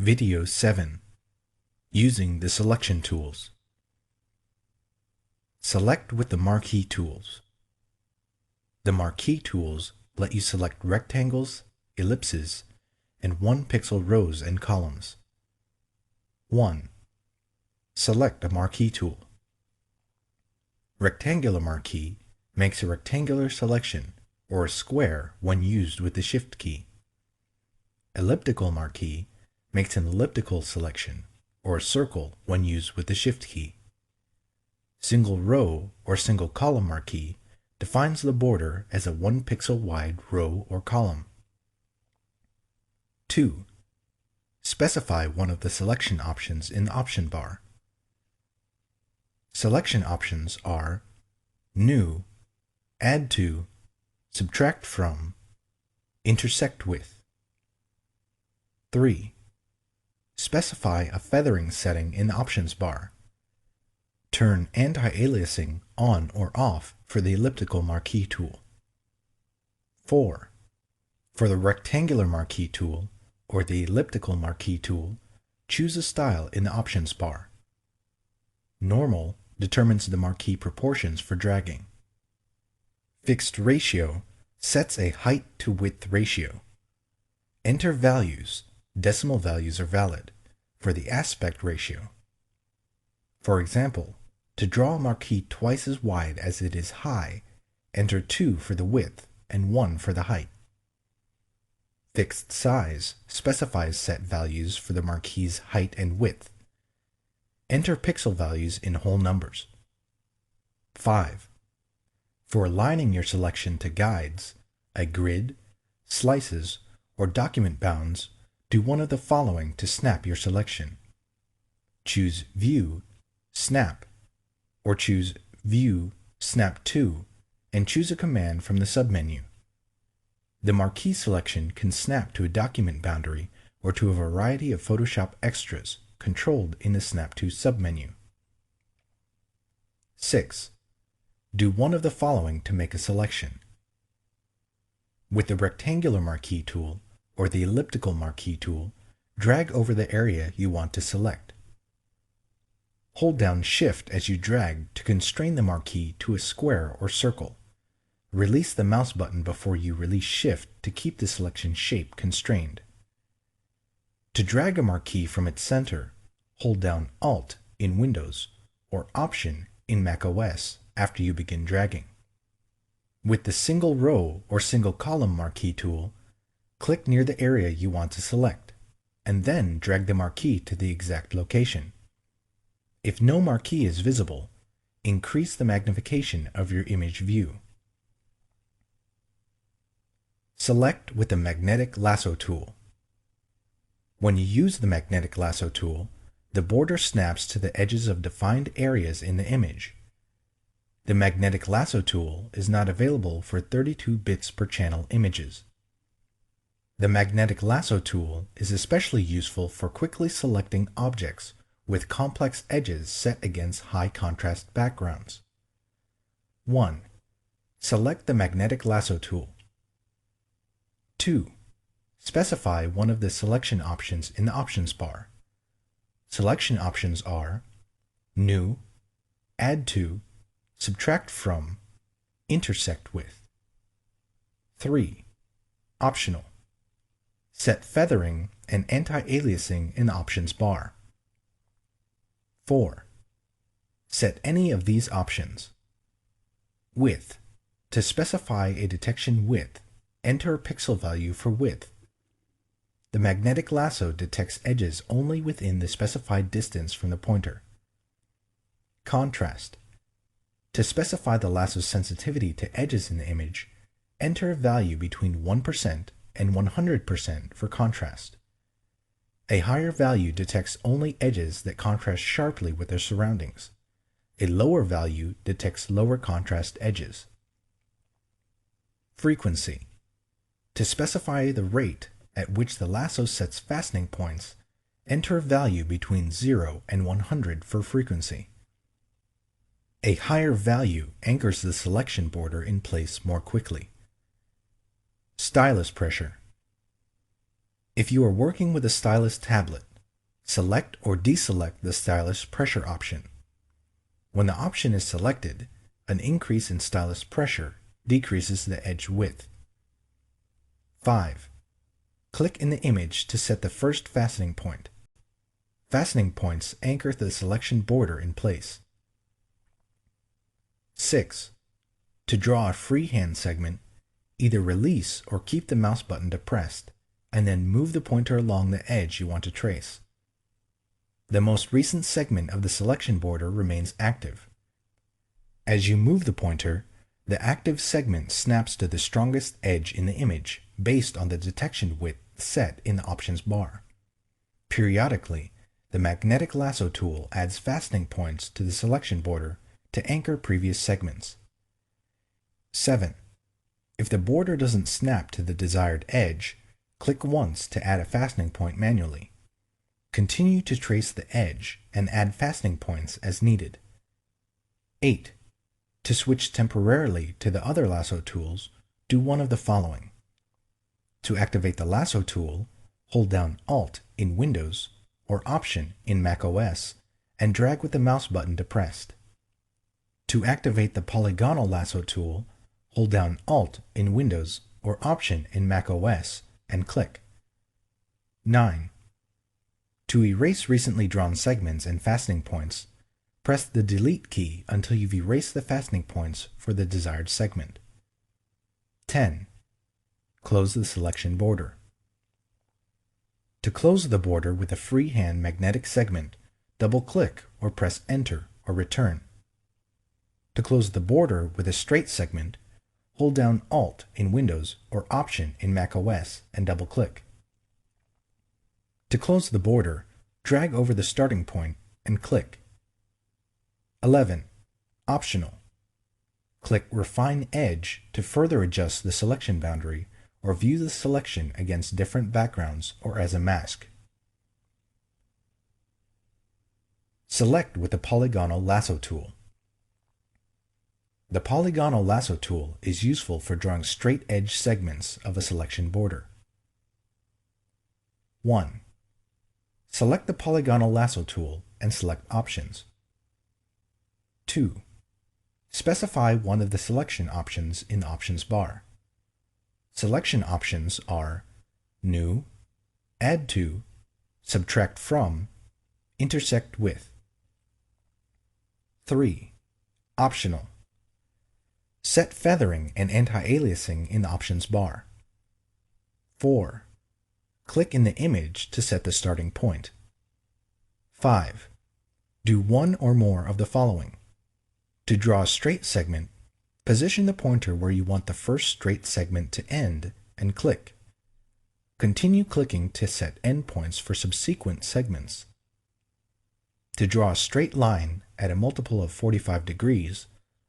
Video 7. Using the selection tools. Select with the marquee tools. The marquee tools let you select rectangles, ellipses, and 1-pixel rows and columns. 1. Select a marquee tool. Rectangular marquee makes a rectangular selection or a square when used with the Shift key. Elliptical marquee makes an elliptical selection or a circle when used with the Shift key. Single row or single column marquee defines the border as a 1-pixel wide row or column. 2. Specify one of the selection options in the option bar. Selection options are New, Add to, Subtract from, Intersect with. 3. Specify a feathering setting in the options bar. Turn anti-aliasing on or off for the elliptical marquee tool. 4. For the rectangular marquee tool or the elliptical marquee tool, choose a style in the options bar. Normal determines the marquee proportions for dragging. Fixed ratio sets a height to width ratio. Enter values, decimal values are valid, for the aspect ratio. For example, to draw a marquee twice as wide as it is high, enter 2 for the width and 1 for the height. Fixed size specifies set values for the marquee's height and width. Enter pixel values in whole numbers. 5. For aligning your selection to guides, a grid, slices, or document bounds, do one of the following to snap your selection. Choose View, Snap, or choose View, Snap to, and choose a command from the submenu. The marquee selection can snap to a document boundary or to a variety of Photoshop extras controlled in the Snap to submenu. 6. Do one of the following to make a selection. With the rectangular marquee tool or the elliptical marquee tool, drag over the area you want to select. Hold down Shift as you drag to constrain the marquee to a square or circle. Release the mouse button before you release Shift to keep the selection shape constrained. To drag a marquee from its center, hold down Alt in Windows or Option in macOS after you begin dragging. With the single row or single column marquee tool, click near the area you want to select, and then drag the marquee to the exact location. If no marquee is visible, increase the magnification of your image view. Select with the magnetic lasso tool. When you use the magnetic lasso tool, the border snaps to the edges of defined areas in the image. The magnetic lasso tool is not available for 32 bits per channel images. The magnetic lasso tool is especially useful for quickly selecting objects with complex edges set against high contrast backgrounds. 1. Select the magnetic lasso tool. 2. Specify one of the selection options in the options bar. Selection options are New, Add to, Subtract from, Intersect with. 3. Optional. Set feathering and anti-aliasing in the options bar. 4. Set any of these options. Width. To specify a detection width, enter a pixel value for width. The magnetic lasso detects edges only within the specified distance from the pointer. Contrast. To specify the lasso's sensitivity to edges in the image, enter a value between 1% and 100% for contrast. A higher value detects only edges that contrast sharply with their surroundings. A lower value detects lower contrast edges. Frequency. To specify the rate at which the lasso sets fastening points, enter a value between 0 and 100 for frequency. A higher value anchors the selection border in place more quickly. Stylus pressure. If you are working with a stylus tablet, Select or deselect the stylus pressure option. When the option is selected, an increase in stylus pressure decreases the edge width. 5. Click in the image to set the first fastening point. Fastening points anchor the selection border in place. 6. To draw a freehand segment, either release or keep the mouse button depressed, and then move the pointer along the edge you want to trace. The most recent segment of the selection border remains active. As you move the pointer, the active segment snaps to the strongest edge in the image based on the detection width set in the options bar. Periodically, the magnetic lasso tool adds fastening points to the selection border to anchor previous segments. 7. If the border doesn't snap to the desired edge, click once to add a fastening point manually. Continue to trace the edge and add fastening points as needed. 8. To switch temporarily to the other lasso tools, do one of the following. To activate the lasso tool, hold down Alt in Windows or Option in macOS and drag with the mouse button depressed. To activate the polygonal lasso tool, hold down Alt in Windows or Option in macOS and click. 9. To erase recently drawn segments and fastening points, press the Delete key until you've erased the fastening points for the desired segment. 10. Close the selection border. To close the border with a freehand magnetic segment, double-click or press Enter or Return. To close the border with a straight segment, hold down Alt in Windows or Option in macOS and double-click. To close the border, drag over the starting point and click. 11. Optional. Click Refine Edge to further adjust the selection boundary or view the selection against different backgrounds or as a mask. Select with the polygonal lasso tool. The polygonal lasso tool is useful for drawing straight edge segments of a selection border. 1. Select the polygonal lasso tool and select Options. 2. Specify one of the selection options in the options bar. Selection options are New, Add to, Subtract from, Intersect with. 3. Optional. Set feathering and anti-aliasing in the options bar. 4. Click in the image to set the starting point. 5. Do one or more of the following. To draw a straight segment, position the pointer where you want the first straight segment to end and click. Continue clicking to set endpoints for subsequent segments. To draw a straight line at a multiple of 45 degrees,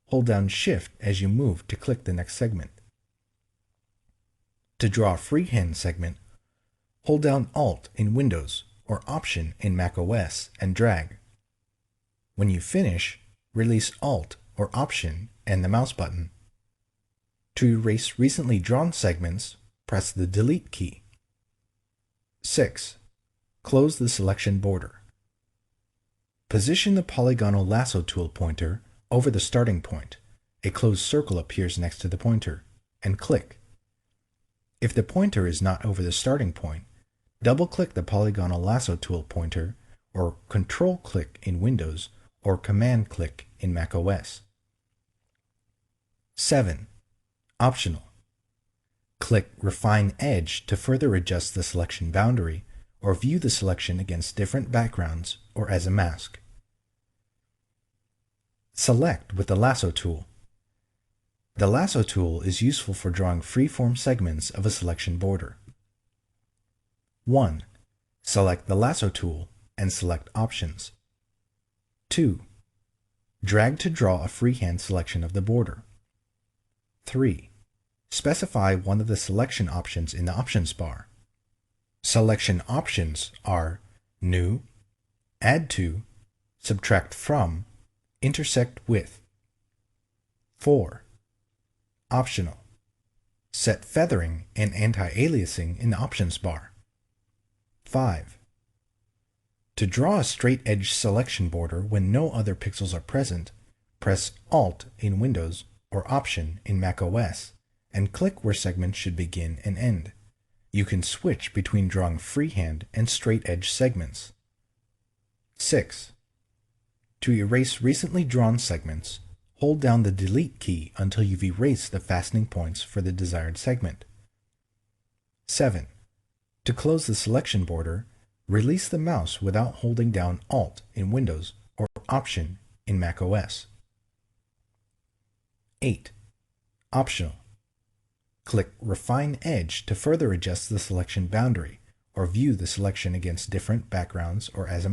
hold down Shift as you move to click the next segment. To draw a freehand segment, hold down Alt in Windows or Option in macOS and drag. When you finish, release Alt or Option and the mouse button. To erase recently drawn segments, press the Delete key. 6. Close the selection border. Position the polygonal lasso tool pointer over the starting point. A closed circle appears next to the pointer, and click. If the pointer is not over the starting point, double-click the polygonal lasso tool pointer or Control-click in Windows or Command-click in macOS. 7. Optional. Click Refine Edge to further adjust the selection boundary or view the selection against different backgrounds or as a mask. Select with the lasso tool. The lasso tool is useful for drawing freeform segments of a selection border. 1. Select the lasso tool and select Options. 2. Drag to draw a freehand selection of the border. 3. Specify one of the selection options in the options bar. Selection options are New, Add to, Subtract from, Intersect with. 4. Optional. Set feathering and anti-aliasing in the options bar. 5. To draw a straight edge selection border when no other pixels are present, press Alt in Windows or Option in macOS and click where segments should begin and end. You can switch between drawing freehand and straight edge segments. 6. To erase recently drawn segments, hold down the Delete key until you've erased the fastening points for the desired segment. 7. To close the selection border, release the mouse without holding down Alt in Windows or Option in macOS. 8. Optional. Click Refine Edge to further adjust the selection boundary, or view the selection against different backgrounds or as a